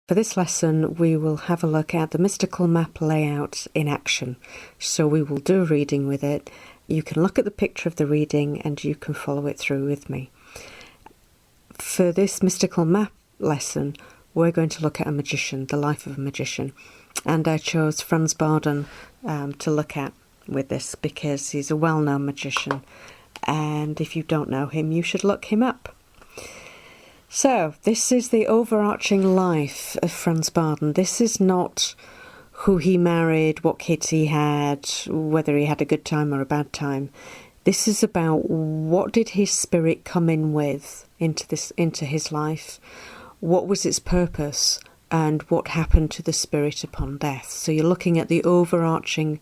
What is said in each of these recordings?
For this lesson, we will have a look at the mystical map layout in action. So we will do a reading with it. You can look at the picture of the reading and you can follow it through with me. For this mystical map lesson, we're going to look at a magician, the life of a magician. And I chose Franz Bardon to look at with this because he's a well-known magician. And if you don't know him, you should look him up. So, this is the overarching life of Franz Bardon. This is not who he married, what kids he had, whether he had a good time or a bad time. This is about what did his spirit come in with into his life, what was its purpose, and what happened to the spirit upon death. So you're looking at the overarching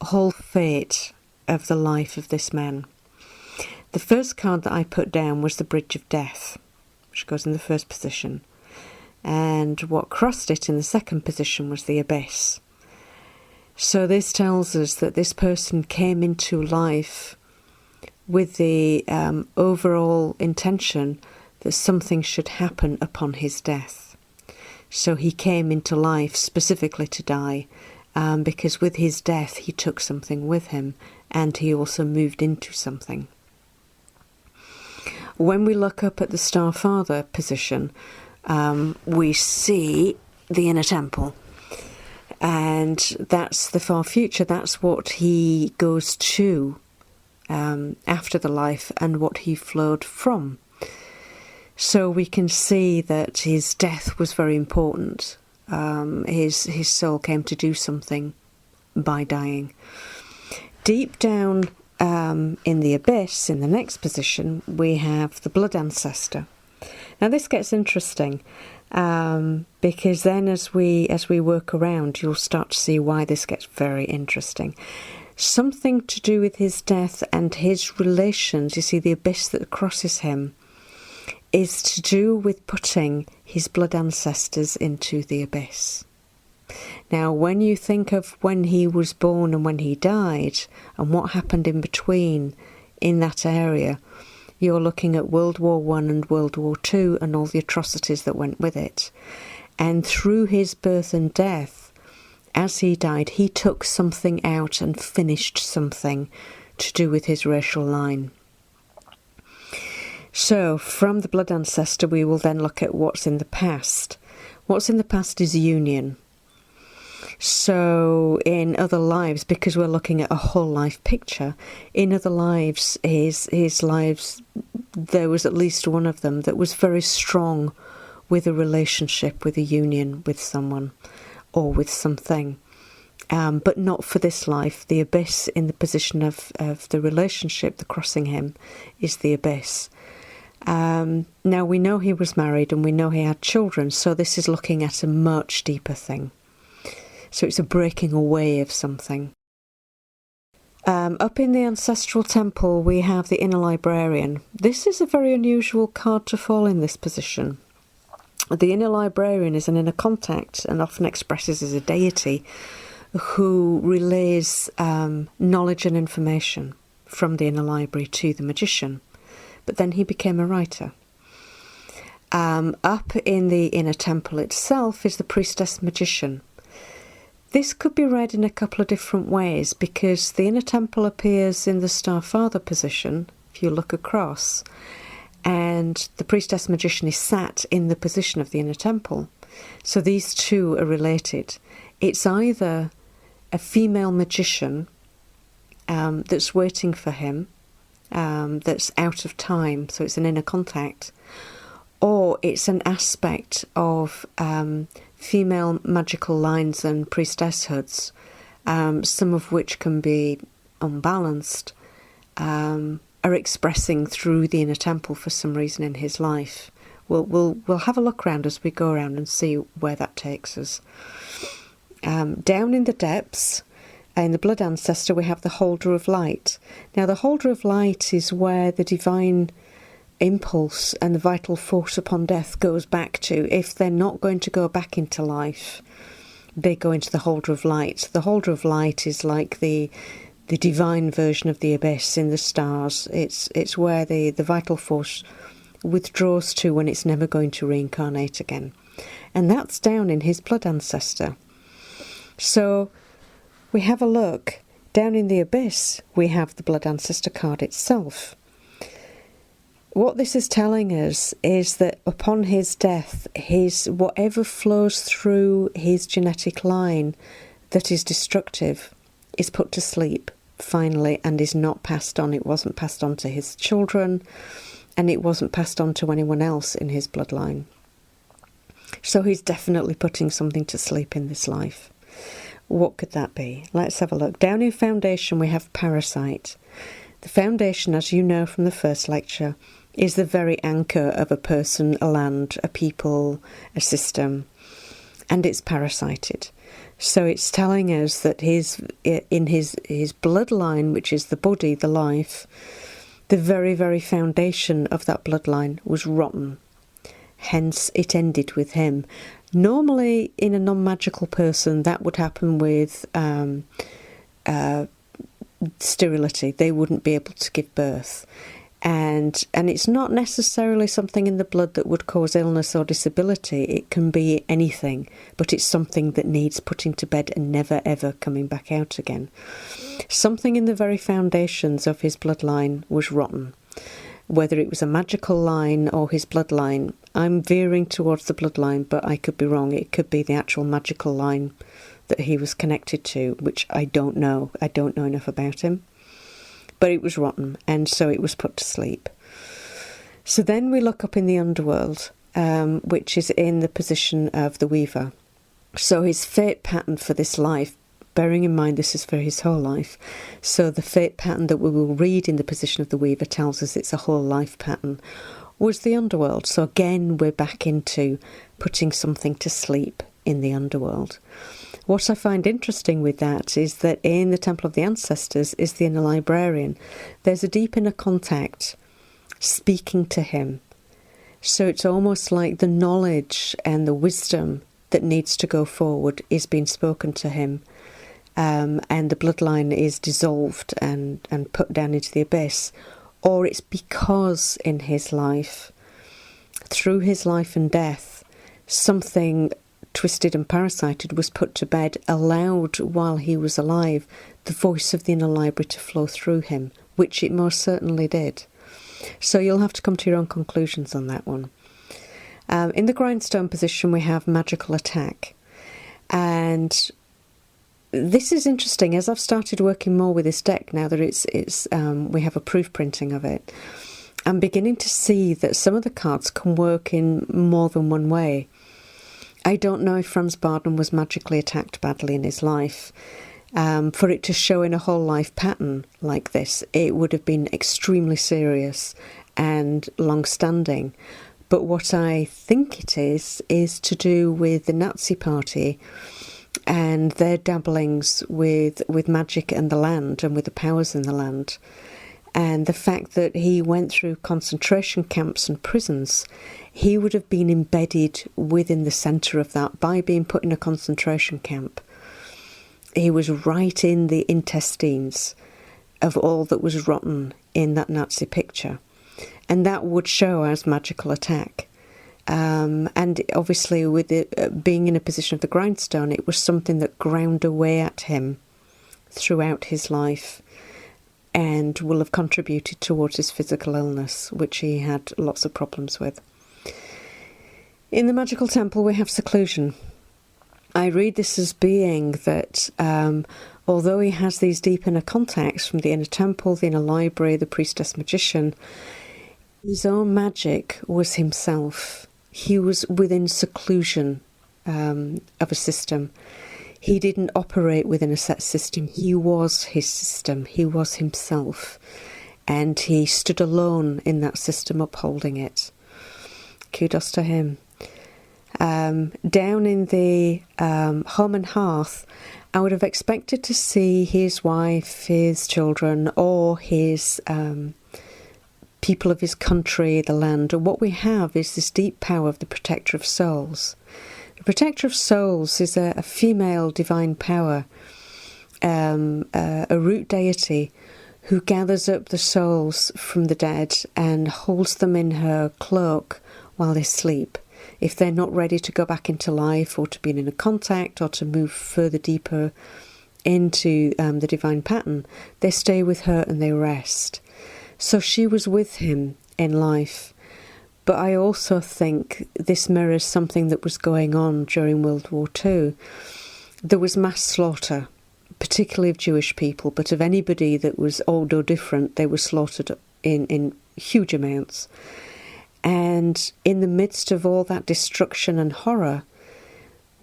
whole fate of the life of this man. The first card that I put down was the Bridge of Death, which goes in the first position, and what crossed it in the second position was the Abyss. So this tells us that this person came into life with the overall intention that something should happen upon his death. So he came into life specifically to die, because with his death he took something with him and he also moved into something. When we look up at the Star Father position, we see the inner temple. And that's the far future. That's what he goes to after the life and what he flowed from. So we can see that his death was very important. His soul came to do something by dying. Deep down in the Abyss, in the next position, we have the Blood Ancestor. Now this gets interesting because then as we work around, you'll start to see why this gets very interesting. Something to do with his death and his relations. You see, the Abyss that crosses him is to do with putting his blood ancestors into the Abyss. Now, when you think of when he was born and when he died and what happened in between in that area, you're looking at World War I and World War II and all the atrocities that went with it. And through his birth and death, as he died, he took something out and finished something to do with his racial line. So, from the blood ancestor, we will then look at what's in the past. What's in the past is union. So, in other lives, because we're looking at a whole life picture, in other lives, his lives, there was at least one of them that was very strong with a relationship, with a union with someone or with something. But not for this life. The Abyss in the position of the relationship, the crossing him, is the Abyss. Now we know he was married and we know he had children, so this is looking at a much deeper thing. So it's a breaking away of something. Up in the Ancestral Temple we have the Inner Librarian. This is a very unusual card to fall in this position. The Inner Librarian is an inner contact and often expresses as a deity who relays knowledge and information from the inner library to the magician. But then he became a writer. Up in the inner temple itself is the priestess magician. This could be read in a couple of different ways because the inner temple appears in the Star Father position, if you look across, and the priestess magician is sat in the position of the inner temple. So these two are related. It's either a female magician that's waiting for him, that's out of time, so it's an inner contact, or it's an aspect of female magical lines and priestesshoods, some of which can be unbalanced, are expressing through the inner temple for some reason in his life. We'll have a look around as we go around and see where that takes us. Down in the depths, in the Blood Ancestor, we have the Holder of Light. Now, the Holder of Light is where the divine impulse and the vital force upon death goes back to. If they're not going to go back into life, they go into the Holder of Light. The Holder of Light is like the divine version of the Abyss in the stars. It's where the vital force withdraws to when it's never going to reincarnate again. and that's down in his blood ancestor. So we have a look. Down in the abyss, we have the blood ancestor card itself. What this is telling us is that upon his death, whatever flows through his genetic line that is destructive is put to sleep finally and is not passed on. It wasn't passed on to his children, and it wasn't passed on to anyone else in his bloodline. So he's definitely putting something to sleep in this life. What could that be? Let's have a look. Down in Foundation we have Parasite. The Foundation, as you know from the first lecture, is the very anchor of a person, a land, a people, a system, and it's parasited. So it's telling us that in his bloodline, which is the body, the life, the very, very foundation of that bloodline was rotten. Hence, it ended with him. Normally, in a non-magical person, that would happen with sterility. They wouldn't be able to give birth. And it's not necessarily something in the blood that would cause illness or disability. It can be anything, but it's something that needs putting to bed and never ever coming back out again. Something in the very foundations of his bloodline was rotten. Whether it was a magical line or his bloodline, I'm veering towards the bloodline, but I could be wrong. It could be the actual magical line that he was connected to, which I don't know. I don't know enough about him. But it was rotten, and so it was put to sleep. So then we look up in the underworld, which is in the position of the Weaver. So his fate pattern for this life, bearing in mind this is for his whole life, so the fate pattern that we will read in the position of the Weaver tells us it's a whole life pattern, was the underworld. So again, we're back into putting something to sleep in the underworld. What I find interesting with that is that in the Temple of the Ancestors is the inner librarian. There's a deep inner contact speaking to him. So it's almost like the knowledge and the wisdom that needs to go forward is being spoken to him. And the bloodline is dissolved and put down into the abyss. Or it's because in his life, through his life and death, something twisted and parasited was put to bed, allowed while he was alive the voice of the inner library to flow through him, which it most certainly did. So you'll have to come to your own conclusions on that one. In the grindstone position we have magical attack, and this is interesting. As I've started working more with this deck now that we have a proof printing of it, I'm beginning to see that some of the cards can work in more than one way. I don't know if Franz Bardon was magically attacked badly in his life. For it to show in a whole life pattern like this, it would have been extremely serious and long-standing. But what I think it is to do with the Nazi Party and their dabblings with magic and the land and with the powers in the land. And the fact that he went through concentration camps and prisons, he would have been embedded within the centre of that by being put in a concentration camp. He was right in the intestines of all that was rotten in that Nazi picture. And that would show as magical attack. And obviously with it being in a position of the grindstone, it was something that ground away at him throughout his life, and will have contributed towards his physical illness, which he had lots of problems with. In the magical temple we have seclusion. I read this as being that although he has these deep inner contacts from the inner temple, the inner library, the priestess magician, his own magic was himself. He was within seclusion of a system. He didn't operate within a set system. He was his system. He was himself. And he stood alone in that system, upholding it. Kudos to him. Down in the home and hearth, I would have expected to see his wife, his children, or his people of his country, the land. And what we have is this deep power of the protector of souls. The protector of souls is a female divine power, a root deity who gathers up the souls from the dead and holds them in her cloak while they sleep. if they're not ready to go back into life or to be in a contact or to move further deeper into the divine pattern, they stay with her and they rest. So she was with him in life. But I also think this mirrors something that was going on during World War II. There was mass slaughter, particularly of Jewish people, but of anybody that was old or different, they were slaughtered in huge amounts. And in the midst of all that destruction and horror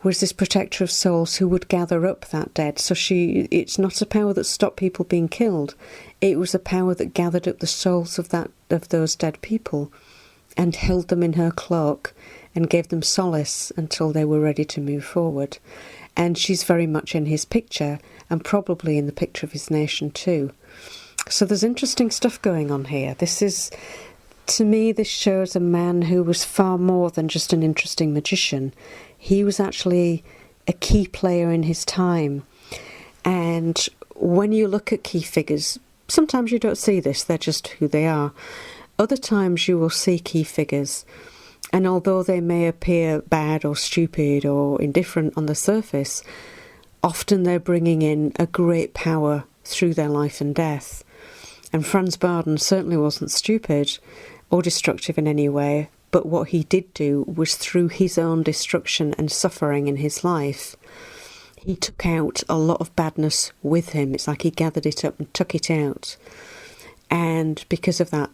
was this protector of souls who would gather up that dead. So it's not a power that stopped people being killed. It was a power that gathered up the souls of those dead people and held them in her cloak and gave them solace until they were ready to move forward. And she's very much in his picture, and probably in the picture of his nation too. So there's interesting stuff going on here. To me, this shows a man who was far more than just an interesting magician. He was actually a key player in his time. And when you look at key figures, sometimes you don't see this, they're just who they are. Other times you will see key figures, and although they may appear bad or stupid or indifferent on the surface, often they're bringing in a great power through their life and death. And Franz Bardon certainly wasn't stupid or destructive in any way, but what he did do was, through his own destruction and suffering in his life, he took out a lot of badness with him. It's like he gathered it up and took it out, and because of that,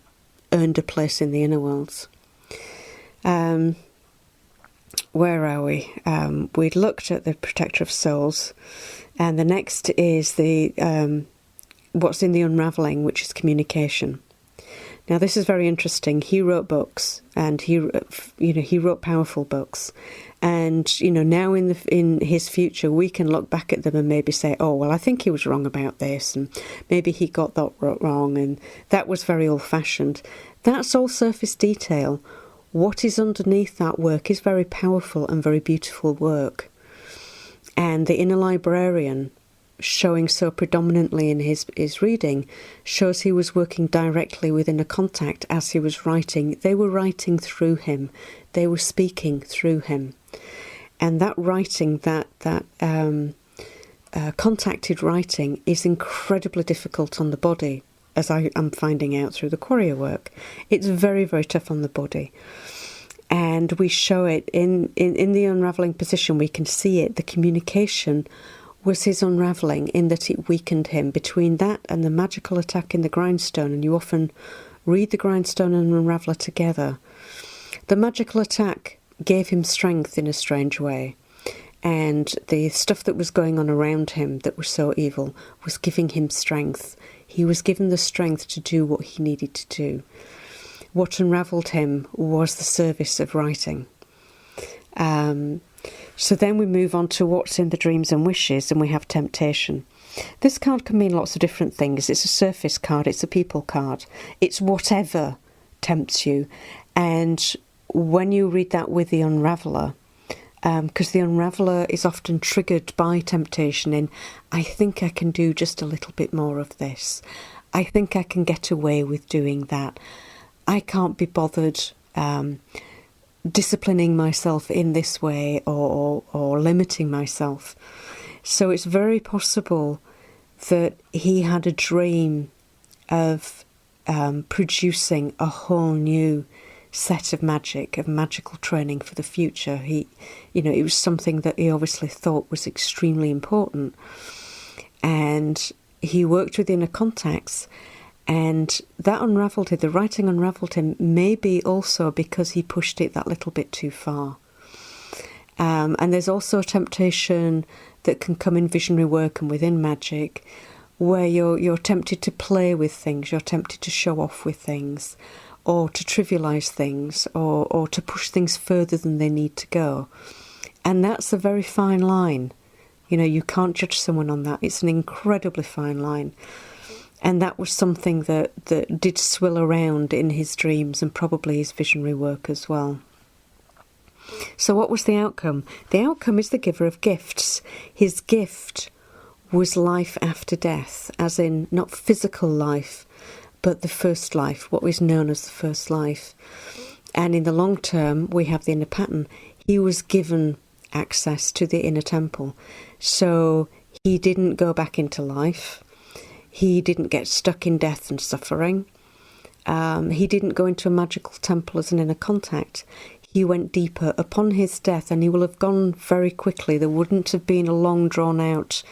earned a place in the inner worlds. Where are we? We'd looked at the protector of souls, and the next is the what's in the unravelling, which is communication. Now, this is very interesting. He wrote books, and he wrote powerful books, and now in his future we can look back at them and maybe say, oh well, I think he was wrong about this, and maybe he got that wrong, and that was very old-fashioned. That's all surface detail. What is underneath that work is very powerful and very beautiful work. And the inner librarian, showing so predominantly in his reading, shows he was working directly within a contact as he was writing. They were writing through him. They were speaking through him. And that writing, that contacted writing, is incredibly difficult on the body, as I am finding out through the Quareia work. It's very, very tough on the body. And we show it in the unravelling position. We can see it. The communication was his unravelling, in that it weakened him. Between that and the magical attack in the grindstone, and you often read the grindstone and unraveller together, the magical attack gave him strength in a strange way. And the stuff that was going on around him that was so evil was giving him strength. He was given the strength to do what he needed to do. What unravelled him was the service of writing. So then we move on to what's in the dreams and wishes, and we have temptation. This card can mean lots of different things. It's a surface card, it's a people card. It's whatever tempts you. And when you read that with the unraveller, because the unraveller is often triggered by temptation in, I think I can do just a little bit more of this. I think I can get away with doing that. I can't be bothered disciplining myself in this way or limiting myself. So it's very possible that he had a dream of producing a whole new set of magic, of magical training for the future. It was something that he obviously thought was extremely important. And he worked with inner contacts, and that unravelled him. The writing unravelled him, maybe also because he pushed it that little bit too far. And there's also a temptation that can come in visionary work and within magic, where you're tempted to play with things, you're tempted to show off with things, or to trivialise things, or to push things further than they need to go. And that's a very fine line. You can't judge someone on that. It's an incredibly fine line. And that was something that did swill around in his dreams and probably his visionary work as well. So what was the outcome? The outcome is the giver of gifts. His gift was life after death, as in not physical life, but the first life, what was known as the first life. And in the long term, we have the inner pattern. He was given access to the inner temple. So he didn't go back into life. He didn't get stuck in death and suffering. He didn't go into a magical temple as an inner contact. He went deeper upon his death, and he will have gone very quickly. There wouldn't have been a long drawn-out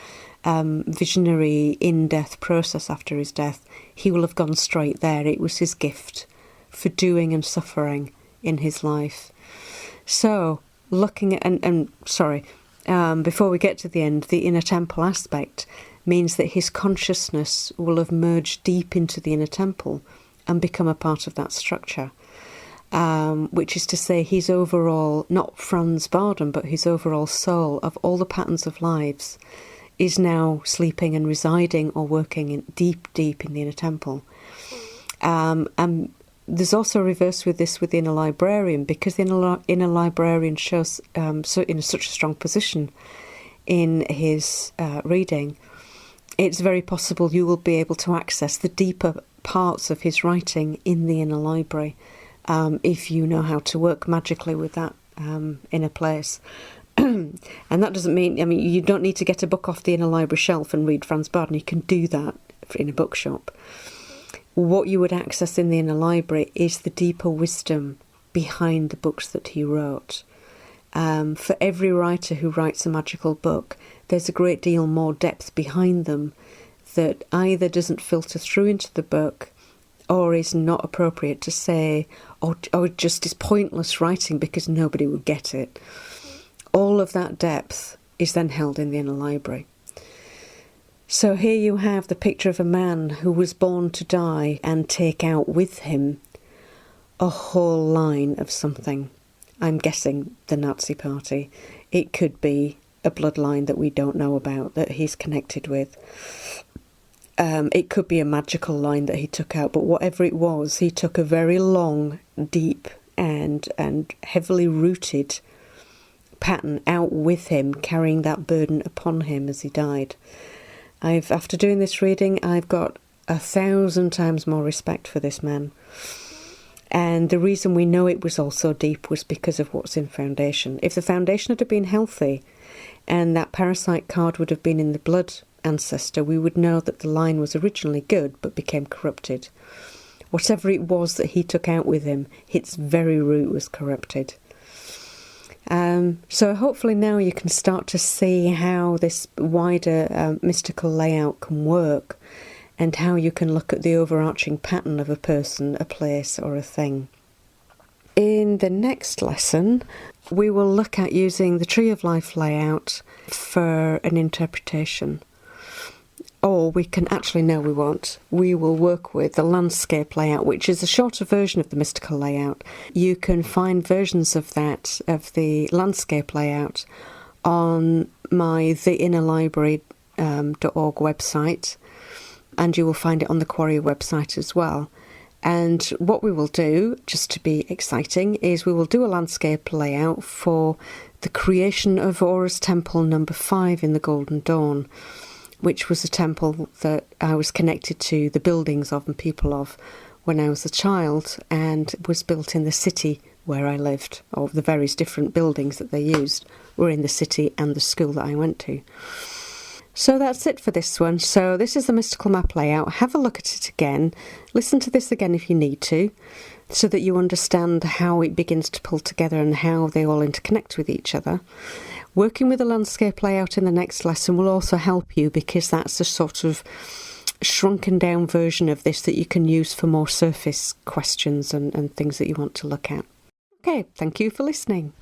visionary in-death process after his death. He will have gone straight there. It was his gift for doing and suffering in his life. So, looking at, before we get to the end, the inner temple aspect means that his consciousness will have merged deep into the inner temple and become a part of that structure. Which is to say, his overall, not Franz Bardon, but his overall soul of all the patterns of lives is now sleeping and residing or working in deep in the inner temple. And there's also a reverse with this with the inner librarian, because the inner librarian shows so in such a strong position in his reading. It's very possible you will be able to access the deeper parts of his writing in the inner library, if you know how to work magically with that inner place. And that doesn't mean, you don't need to get a book off the inner library shelf and read Franz Bardon. You can do that in a bookshop. What you would access in the inner library is the deeper wisdom behind the books that he wrote. For every writer who writes a magical book, there's a great deal more depth behind them that either doesn't filter through into the book, or is not appropriate to say, or just is pointless writing because nobody would get it. All of that depth is then held in the inner library. So here you have the picture of a man who was born to die and take out with him a whole line of something. I'm guessing the Nazi Party. It could be a bloodline that we don't know about, that he's connected with. It could be a magical line that he took out, but whatever it was, he took a very long, deep and heavily rooted pattern out with him, carrying that burden upon him as he died. After doing this reading, I've got 1,000 times more respect for this man. And the reason we know it was all so deep was because of what's in Foundation. If the Foundation had been healthy and that parasite card would have been in the blood ancestor, we would know that the line was originally good but became corrupted. Whatever it was that he took out with him, its very root was corrupted. So hopefully now you can start to see how this wider mystical layout can work, and how you can look at the overarching pattern of a person, a place, or a thing. In the next lesson, we will look at using the Tree of Life layout for an interpretation. Or we can actually, no, we won't. We will work with the landscape layout, which is a shorter version of the mystical layout. You can find versions of that, of the landscape layout, on my theinnerlibrary.org website, and you will find it on the Quareia website as well. And what we will do, just to be exciting, is we will do a landscape layout for the creation of Aura's Temple number 5 in the Golden Dawn, which was a temple that I was connected to the buildings of and people of when I was a child, and was built in the city where I lived, or the various different buildings that they used were in the city and the school that I went to. So that's it for this one. So this is the mystical map layout. Have a look at it again. Listen to this again if you need to, so that you understand how it begins to pull together and how they all interconnect with each other. Working with the landscape layout in the next lesson will also help you, because that's a sort of shrunken down version of this that you can use for more surface questions and things that you want to look at. Okay, thank you for listening.